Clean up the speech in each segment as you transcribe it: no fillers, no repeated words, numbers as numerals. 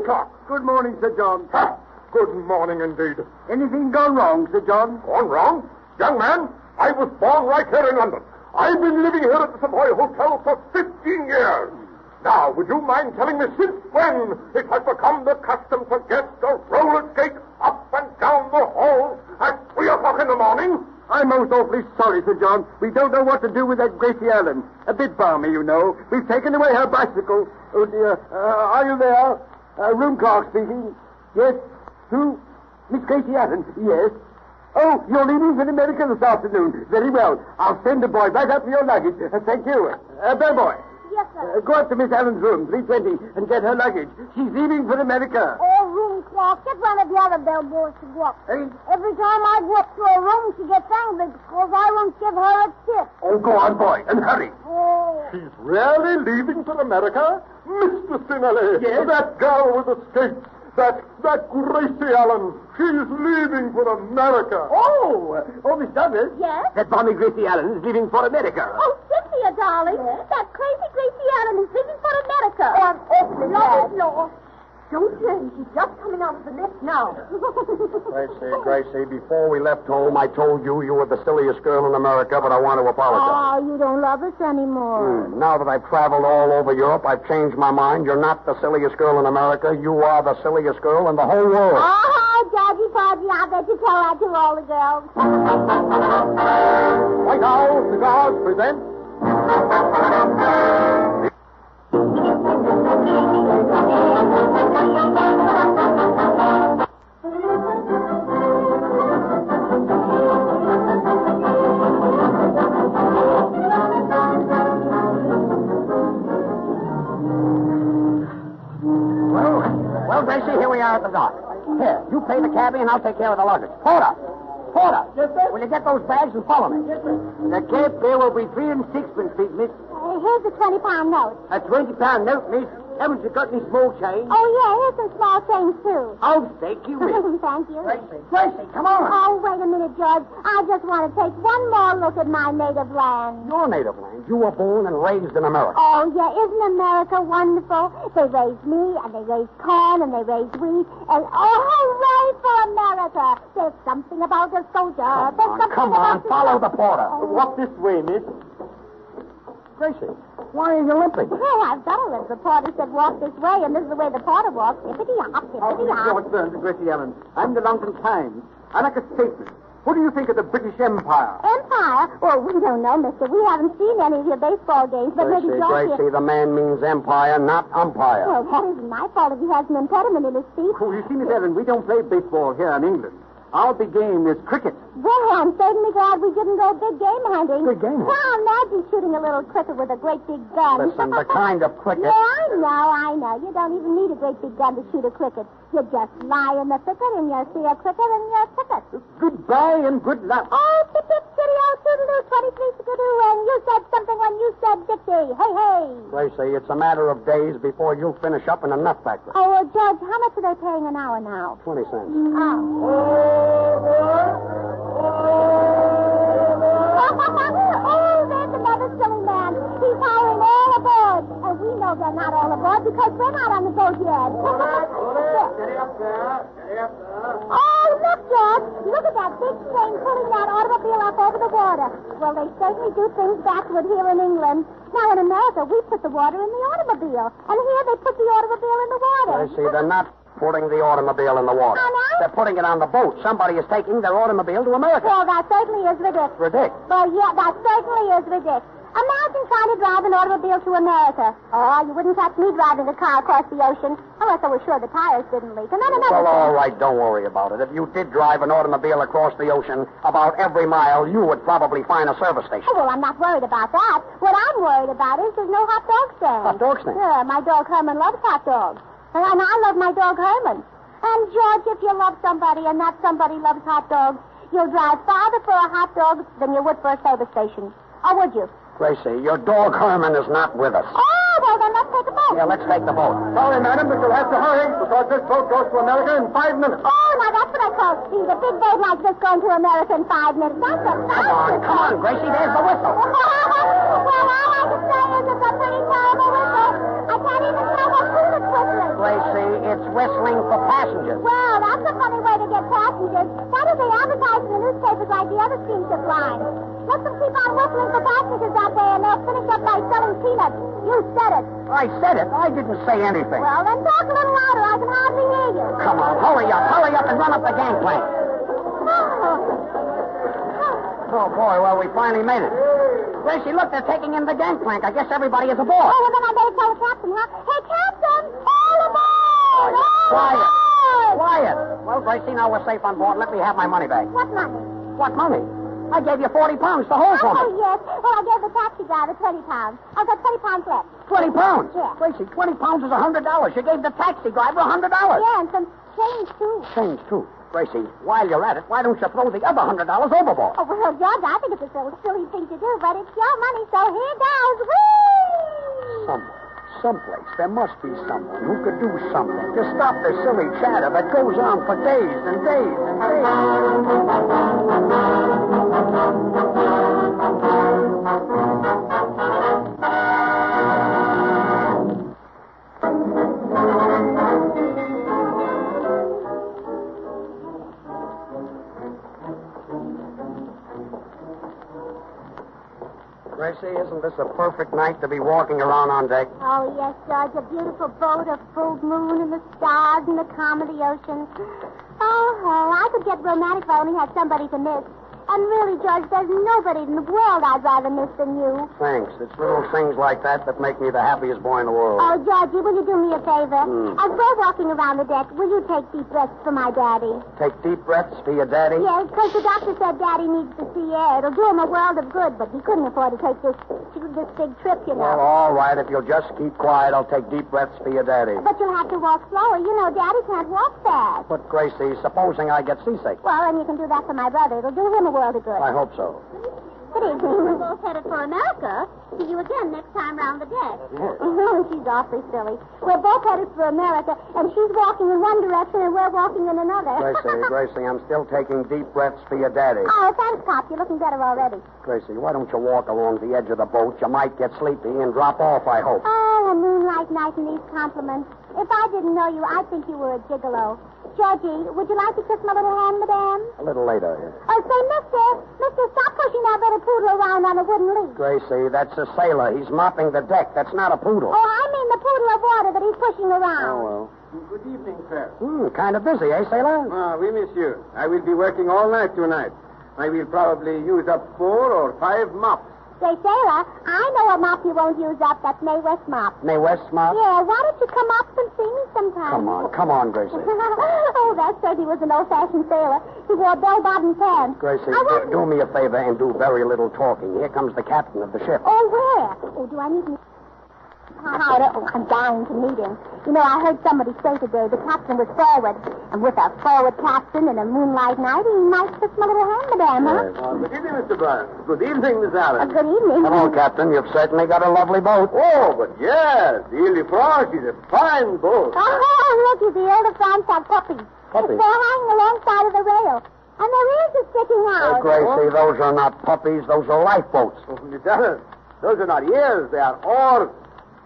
Woodcock. Good morning, Sir John. Good morning, indeed. Anything gone wrong, Sir John? Gone wrong? Young man, I was born right here in London. I've been living here at the Savoy Hotel for 15 years. Now, would you mind telling me since when it has become the custom for guests to roller skate up and down the hall at 3 o'clock in the morning? I'm most awfully sorry, Sir John. We don't know what to do with that Gracie Allen. A bit balmy, you know. We've taken away her bicycle. Oh, dear. Are you there? Room clerk speaking. Yes? Who? Miss Gracie Allen? Yes. Oh, you're leaving for America this afternoon. Very well. I'll send a boy right up for your luggage. Thank you. Bellboy. Yes, sir. Go up to Miss Allen's room, 320, and get her luggage. She's leaving for America. Oh, room clerk, get one of the other bellboys to go up. Hey? Every time I go up to her room, she gets angry because I won't give her a tip. Oh, go on, boy, and hurry. Oh. She's really leaving for America? Mr. Sinelli. Yes? That girl with the skates. That Gracie Allen. She's leaving for America. Oh, Miss Douglas. Yes? That balmy Gracie Allen is leaving for America. Oh, Cynthia, darling. Yes? That crazy Gracie Allen is leaving for America. Oh, I'm awfully glad. No. Don't turn. She's just coming out of the lift now. Gracie, before we left home, I told you were the silliest girl in America, but I want to apologize. Oh, you don't love us anymore. Now that I've traveled all over Europe, I've changed my mind. You're not the silliest girl in America. You are the silliest girl in the whole world. Oh, Dodgy Podgy, I bet you tell that to all the girls. White Owl Cigars present... Well, Gracie, here we are at the dock. Here, you pay the cabbie and I'll take care of the luggage. Porter! Yes, sir. Will you get those bags and follow me? Yes, sir. The cab fare will be 3 and 6pence, please, miss. Here's a 20-pound note. A 20-pound note, miss. Haven't you got any small change? Oh, yeah, here's some small change, too. Oh, thank you, miss. Thank you. Gracie, come on. Oh, wait a minute, George. I just want to take one more look at my native land. Your native land. You were born and raised in America. Oh, yeah, isn't America wonderful? They raise me, and they raise corn, and they raise wheat, and oh, hooray for America! There's something about a soldier. Come on, follow the porter. Walk this way, miss. Gracie, why are you limping? Well, I've got to live. The porter said walk this way, and this is the way the porter walks. Hippity-hop, hippity-hop. George Burns and Gracie Allen. I'm the London Times. I like a statement. What do you think of the British Empire? Empire? Well, we don't know, mister. We haven't seen any of your baseball games, but maybe George... Gracie, the man means empire, not umpire. Well, that isn't my fault if he has an impediment in his feet. Oh, you see, Miss Allen, we don't play baseball here in England. Our big game is cricket. Well, I'm certainly glad we didn't go big game hunting. Big game hunting? Well, imagine shooting a little cricket with a great big gun. Listen, the kind of cricket... Yeah, I know. You don't even need a great big gun to shoot a cricket. You just lie in the thicket and you see a cricket and you're ticket. Goodbye and good luck. Oh, tip-tip, chitty-o, toodaloo, 23 skidoo, and you said something when you said Dixie. Hey, hey. Gracie, it's a matter of days before you finish up in a nut factory. Oh, George, how much are they paying an hour now? 20 cents. Oh, there's another silly man. He's hiring all aboard. And we know they're not all aboard because we're not on the boat yet. Steady up there. Oh, look, George. Look at that big train pulling that automobile up over the water. Well, they certainly do things backward here in England. Now, in America, we put the water in the automobile. And here they put the automobile in the water. Gracie, they're not putting the automobile in the water. Oh, no? They're putting it on the boat. Somebody is taking their automobile to America. Well, that certainly is ridiculous. Ridiculous. Well, yeah, that certainly is ridiculous. Imagine trying to drive an automobile to America. Oh, you wouldn't catch me driving a car across the ocean unless I was sure the tires didn't leak. And then another Well, thing. all right, don't worry about it. If you did drive an automobile across the ocean, about every mile, you would probably find a service station. Oh, well, I'm not worried about that. What I'm worried about is there's no hot dog stand. Hot dog stand? Yeah, my dog Herman loves hot dogs. And I love my dog Herman. And, George, if you love somebody and that somebody loves hot dogs, you'll drive farther for a hot dog than you would for a service station. Or would you? Gracie, your dog Herman is not with us. Oh, well, then let's take a boat. Yeah, let's take the boat. Sorry, madam, but you'll have to hurry because this boat goes to America in 5 minutes. Oh, now that's what I call speed. A big boat like this going to America in 5 minutes. That's a Come on, Gracie, there's the whistle. Well, all I can say is it's a pretty terrible whistle. I can't even tell what tune it's whistling? Gracie, it's whistling for passengers. Well, that's a funny way to get passengers. Why don't they advertise in the newspapers like the other steamship lines? Let them keep on whistling for passengers that way, and they'll finish up by selling peanuts. You said it. I said it. I didn't say anything. Well, then talk a little louder. I can hardly hear you. Come on, hurry up and run up the gangplank. Oh, boy, well, we finally made it. Gracie, look, they're taking in the gangplank. I guess everybody is aboard. Oh, well, then I better tell the captain, huh? Hey, Captain! All aboard! Quiet. All aboard! Quiet. Well, Gracie, now we're safe on board. Let me have my money back. What money? What money? I gave you 40 pounds to hold for Oh, me. yes. Well, I gave the taxi driver 20 pounds. I've got 20 pounds left. 20 pounds? Yeah. Gracie, 20 pounds is $100. You gave the taxi driver $100. Yeah, and some change, too. Change, too. Gracie, while you're at it, why don't you throw the other $100 overboard? Oh, well, George, I think it's a silly thing to do, but it's your money, so here goes. Whee! Someplace, there must be someone who could do something to stop the silly chatter that goes on for days and days and Gracie, isn't this a perfect night to be walking around on deck? Oh, yes, George, a beautiful boat, a full moon, and the stars, and the calm of the ocean. Oh, I could get romantic if I only had somebody to miss. And really, George, there's nobody in the world I'd rather miss than you. Thanks. It's little things like that that make me the happiest boy in the world. Oh, Georgie, will you do me a favor? As we're walking around the deck, will you take deep breaths for my daddy? Take deep breaths for your daddy? Yes, because the doctor said Daddy needs the sea air. It'll do him a world of good, but he couldn't afford to take this big trip, you know. Well, all right. If you'll just keep quiet, I'll take deep breaths for your daddy. But you'll have to walk slower. You know, Daddy can't walk fast. But, Gracie, supposing I get seasick. Well, then you can do that for my brother. It'll do him a world of good. I hope so. Good evening. We're both headed for America. See you again next time round the deck. Yes. She's awfully silly. We're both headed for America, and she's walking in one direction, and we're walking in another. Gracie, I'm still taking deep breaths for your daddy. Oh, thanks, Pop. You're looking better already. Gracie, why don't you walk along the edge of the boat? You might get sleepy and drop off, I hope. Oh, a moonlight night and these compliments. If I didn't know you, I'd think you were a gigolo. Georgie, would you like to kiss my little hand, madame? A little later. Oh, say, mister, stop pushing that little poodle around on a wooden leash. Gracie, that's a sailor. He's mopping the deck. That's not a poodle. Oh, I mean the poodle of water that he's pushing around. Oh, well. Good evening, sir. Kind of busy, eh, sailor? Oui, monsieur. I will be working all night tonight. I will probably use up 4 or 5 mops. Say, sailor, I know a mop you won't use up. That's Mae West mop. Mae West mop? Yeah, why don't you come up and see me sometime? Come on, Gracie. Oh, that certainly was an old-fashioned sailor. He wore bell-bottom pants. Gracie, do me a favor and do very little talking. Here comes the captain of the ship. Oh, where? Oh, do I need to... Oh, I'm dying to meet him. You know, I heard somebody say today the captain was forward. And with a forward captain and a moonlight night, he might kiss my little hand, madame, huh? Good evening, Mr. Burns. Good evening, Miss Allen. Good evening. Hello, Captain. You've certainly got a lovely boat. Oh, but yes, the Ile-de-France is a fine boat. Oh, looky, the Ile-de-France have puppies. Puppies? They're hanging alongside of the rail. And their ears are sticking out. Gracie, those are not puppies. Those are lifeboats. Oh, Miss Allen, those are not ears, they are oars.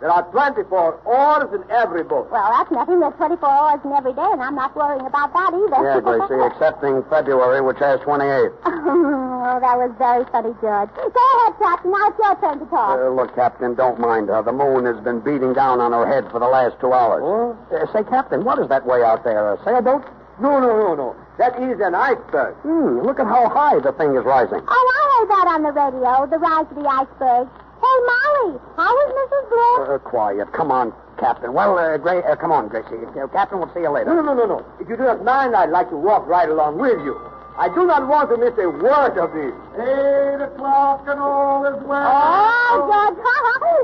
There are 24 oars in every boat. Well, that's nothing. There's 24 hours in every day, and I'm not worrying about that either. Yeah, Gracie, excepting February, which has 28. Oh, that was very funny, George. Go ahead, Captain. Now it's your turn to talk. Look, Captain, don't mind her. The moon has been beating down on her head for the last 2 hours. Oh? Say, Captain, what is that way out there? A sailboat? No. That is an iceberg. Look at how high the thing is rising. Oh, I heard that on the radio, the rise of the iceberg. Hey, Molly, how is Mrs. Bloom? Quiet. Come on, Captain. Well, come on, Gracie. Captain, we'll see you later. No. If you do not mind, I'd like to walk right along with you. I do not want to miss a word of this. 8 o'clock and all is well. Oh, George,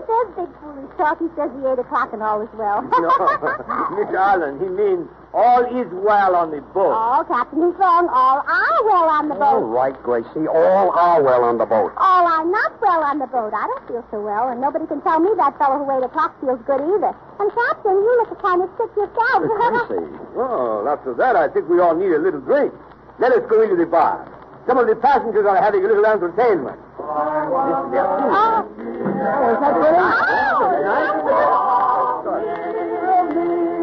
there's big foolish talk. He says the 8 o'clock and all is well. No, Miss Allen, he means all is well on the boat. Oh, Captain, he's wrong. All are well on the All boat. right, Gracie. All are well on the boat. All are not well on the boat. I don't feel so well, and nobody can tell me that fellow who 8 o'clock feels good either. And, Captain, you look kind of sick yourself. Gracie. Oh, after that, I think we all need a little drink. Let us go into the bar. Some of the passengers are having a little entertainment. Oh, is that good?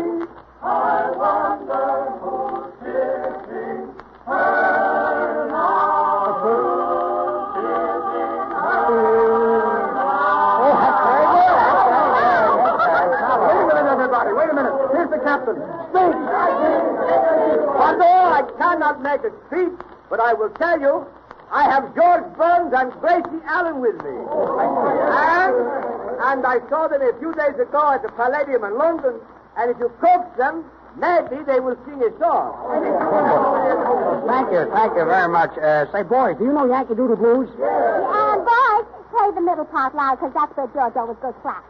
But I will tell you, I have George Burns and Gracie Allen with me. And I saw them a few days ago at the Palladium in London. And if you coax them, maybe they will sing a song. Thank you very much. Say, boys, do you know Yankee Doodle Blues? And boys, play the middle part loud, because that's where George always goes flat.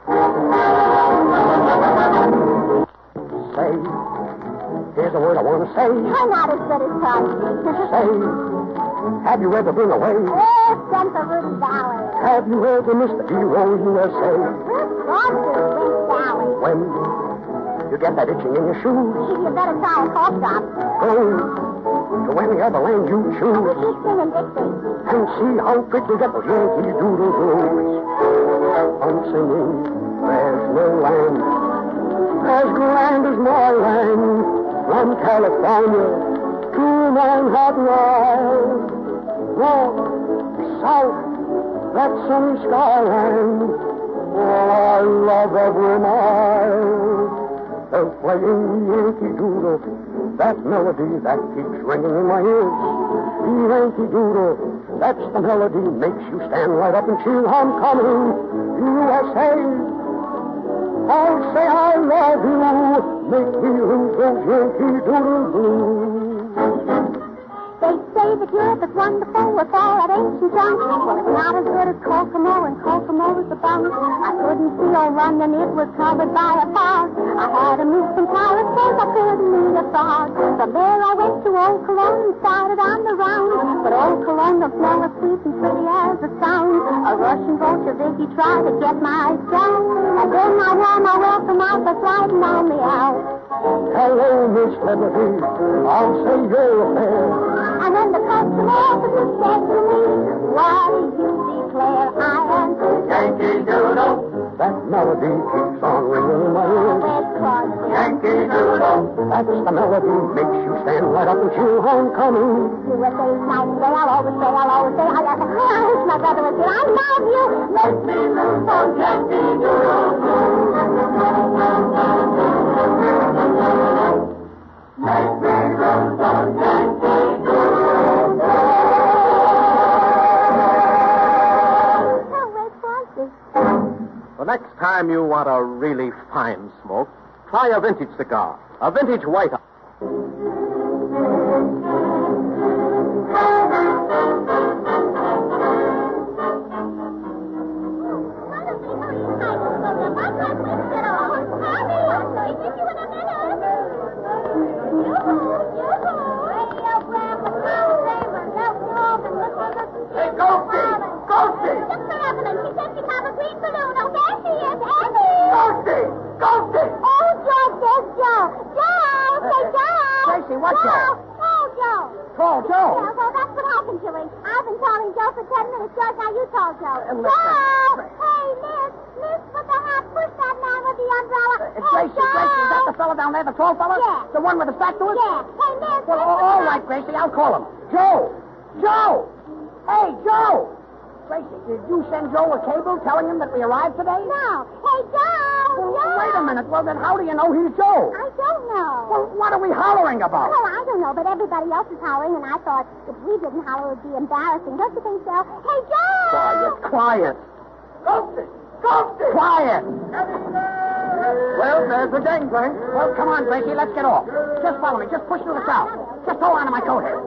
Say, here's a word I want to say. I'm not as good as Todd. Say, have you ever been away? Yes, sent to Rudy Valley. Have you ever missed the hero USA? Gone to Rudy Valley. When you get that itching in your shoes, You better try a cough drop. go to any other land you We choose keep singing Dixie. and see how quick you get those Yankee Doodle Blues. I'm singing, there's no land as grand as my land, from California to Manhattan Isle, north, south, that sunny skyline. Oh, I love every mile. They're playing Yankee Doodle, that melody that keeps ringing in my ears. Yankee Doodle, that's the melody, makes you stand right up and cheer. Homecoming, USA. I'll say I love you, make me lose those Yankee Doodle Blues. They say that Europe is wonderful with all that ancient junk. Well, it's not as good as Kokomo, and Kokomo is the bunk. I couldn't see old London, it was covered by a fog. I had to move from Paris because I couldn't meet a fog. From there I went to Old Cologne and started on the round. But Old Cologne don't smell as sweet and pretty as it sounds. A Russian Bolsheviki tried to get my eyes down. And then I wore my welcome out that's riding on me out. Hello, Miss Liberty, I'll say you're a fair. And then the customer officer said to me, why do you declare I am Yankee Doodle. That melody keeps on ringing in my ears. Red Crosby? Yankee Doodle. That's the melody, makes you stand right up and cheer. Homecoming. USA's nightingale, I'll always say, I wish my brother was here. I love you. Make me lose those Yankee Doodle Blues. Make me lose those Yankee Doodle Blues. Oh, Red Crosby. The next time you want a really fine smoke, try a vintage cigar, a vintage White House. Hey, Ghosty! Ghosty! Ghosty! Ghosty! Oh, Joe, there's Joe. Joe, say Joe. Gracie, what Joe? Oh, Joe. Tall Joe. Yeah, well, that's what happened to him. I've been calling Joe for 10 minutes, George. Now you call Joe. Listen. Joe! Hey, Miss, with the hat, push that man with the umbrella. Hey, Gracie, Joe! Gracie, is that the fellow down there, the tall fellow? Yeah. The one with the back to us? Yeah. Hey, Miss. Well, all right, Gracie, I'll call him. Joe! Joe! Hey, Joe! Gracie, did you send Joe a cable telling him that we arrived today? No. Hey, Joe! Well, Joe! wait a minute. Well, then how do you know he's Joe? I don't know. Well, what are we hollering about? Well, I don't know, but everybody else is hollering, and I thought if we didn't holler, it would be embarrassing. Don't you think so? Hey, Joe! Quiet. Ghosty! Ghosty! Quiet! Well, there's the dangling. Well, come on, Gracie, let's get off. Just follow me. Just push through the crowd. Just hold on to my coat here.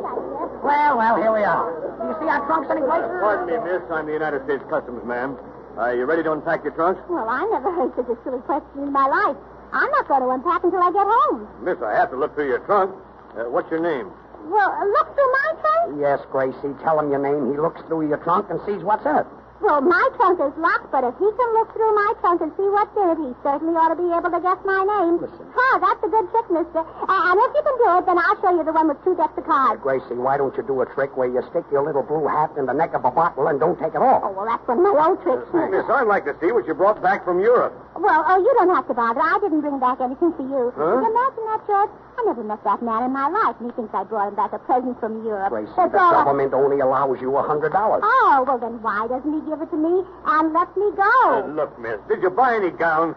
Well, here we are. Do you see our trunks anyplace? Pardon me, miss. I'm the United States Customs man. Are you ready to unpack your trunks? Well, I never heard such a silly question in my life. I'm not going to unpack until I get home. Miss, I have to look through your trunk. What's your name? Well, look through my trunk? Yes, Gracie. Tell him your name. He looks through your trunk and sees what's in it. Well, my trunk is locked, but if he can look through my trunk and see what's in it, he certainly ought to be able to guess my name. Listen. Oh, that's a good trick, mister. And if you can do it, then I'll show you the one with 2 decks of cards. Gracie, why don't you do a trick where you stick your little blue hat in the neck of a bottle and don't take it off? Oh, well, that's one of my old tricks. Miss, I'd like to see what you brought back from Europe. Well, you don't have to bother. I didn't bring back anything for you. Huh? But imagine that, George. I never met that man in my life, and he thinks I brought him back a present from Europe. Gracie, That's the all government only allows you $100. Oh, well, then why doesn't he give it to me and let me go? Look, miss, did you buy any gowns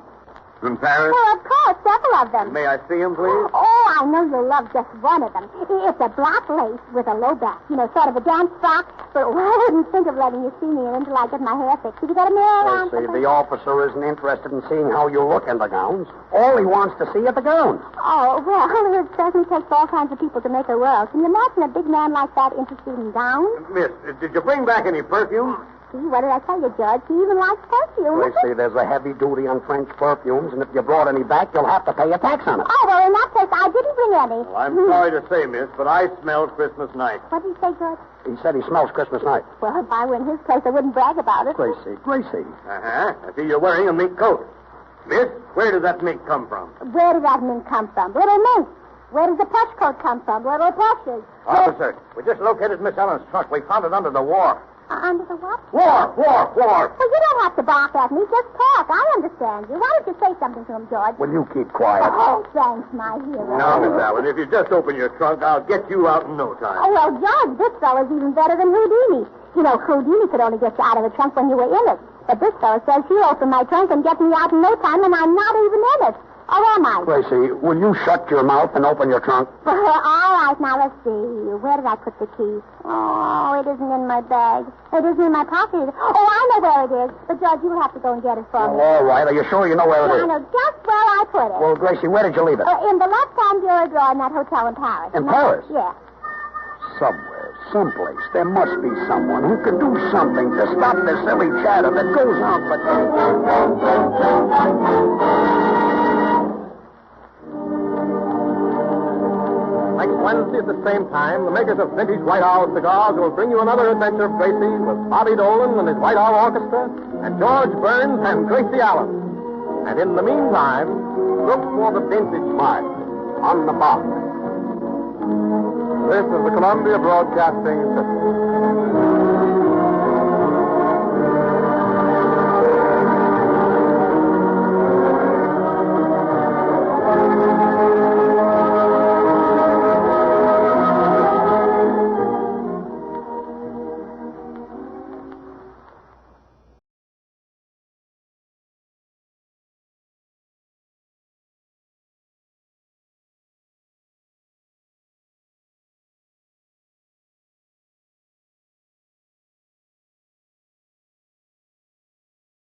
from Paris? Well, of course, several of them. May I see them, please? Oh, I know you'll love just one of them. It's a black lace with a low back, sort of a dance frock. But I wouldn't think of letting you see me in until I get my hair fixed. Have you got a mirror around? See, the officer isn't interested in seeing how you look in the gowns. All he wants to see are the gowns. Oh, well, it certainly takes all kinds of people to make a world. Can you imagine a big man like that interested in gowns? Miss, did you bring back any perfume? See, what did I tell you, George? He even likes perfume. Gracie, there's a heavy duty on French perfumes, and if you brought any back, you'll have to pay a tax on it. Oh, well, in that case, I didn't bring any. Well, I'm sorry to say, miss, but I smell Christmas night. What did he say, George? He said he smells Christmas night. Well, if I were in his place, I wouldn't brag about it. Gracie. Uh-huh. I see you're wearing a mink coat. Miss, where did that mink come from? Where did that mink come from? Little mink. Where does the plush coat come from? Little plushes. Officer, we just located Miss Ellen's trunk. We found it under the war. Under the what? War! Well, you don't have to bark at me. Just talk. I understand you. Why don't you say something to him, George? Will you keep quiet? Oh, thanks, my hero. Now, Miss Allen, if you just open your trunk, I'll get you out in no time. Oh, well, George, this fellow's even better than Houdini. Houdini could only get you out of the trunk when you were in it. But this fellow says he'll open my trunk and get me out in no time, and I'm not even in it. Or am I? Gracie, will you shut your mouth and open your trunk? All right, now let's see. Where did I put the key? Oh, it isn't in my bag. It isn't in my pocket. Oh, I know where it is. But, George, you'll have to go and get it for me. All right. Are you sure you know where it is? I know just where I put it. Well, Gracie, where did you leave it? In the left-hand bureau drawer in that hotel in Paris. In Paris? Yeah. Somewhere, someplace, there must be someone who can do something to stop the silly chatter that goes on for Next Wednesday at the same time, the makers of Vintage White Owl cigars will bring you another adventure of Gracie with Bobby Dolan and his White Owl Orchestra and George Burns and Gracie Allen. And in the meantime, look for the vintage mark on the box. This is the Columbia Broadcasting System.